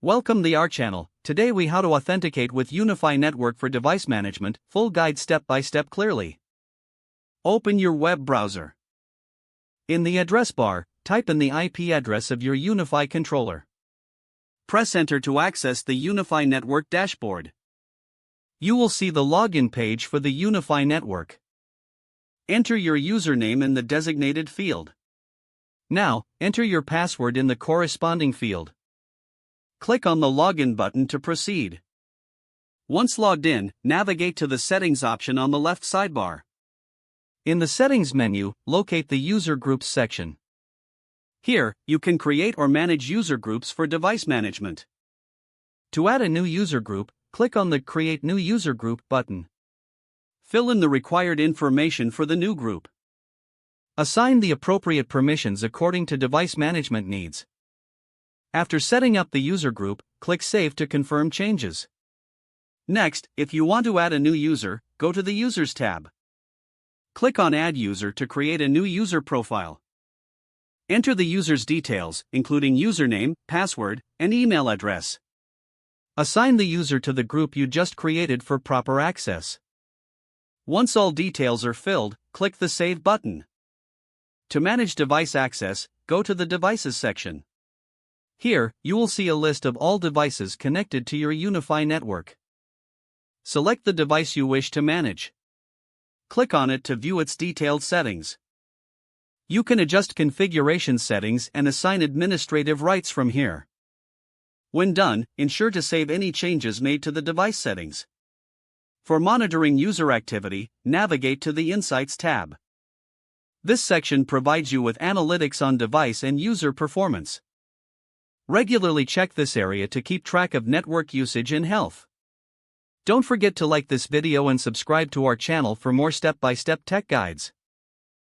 Welcome to our channel. Today we how to authenticate with UniFi Network for device management, full guide step by step clearly. Open your web browser. In the address bar, type in the IP address of your UniFi controller. Press enter to access the UniFi Network dashboard. You will see the login page for the UniFi Network. Enter your username in the designated field. Now, enter your password in the corresponding field. Click on the Login button to proceed. Once logged in, navigate to the Settings option on the left sidebar. In the Settings menu, locate the User Groups section. Here, you can create or manage user groups for device management. To add a new user group, click on the Create New User Group button. Fill in the required information for the new group. Assign the appropriate permissions according to device management needs. After setting up the user group, click Save to confirm changes. Next, if you want to add a new user, go to the Users tab. Click on Add User to create a new user profile. Enter the user's details, including username, password, and email address. Assign the user to the group you just created for proper access. Once all details are filled, click the Save button. To manage device access, go to the Devices section. Here, you will see a list of all devices connected to your UniFi network. Select the device you wish to manage. Click on it to view its detailed settings. You can adjust configuration settings and assign administrative rights from here. When done, ensure to save any changes made to the device settings. For monitoring user activity, navigate to the Insights tab. This section provides you with analytics on device and user performance. Regularly check this area to keep track of network usage and health. Don't forget to like this video and subscribe to our channel for more step-by-step tech guides.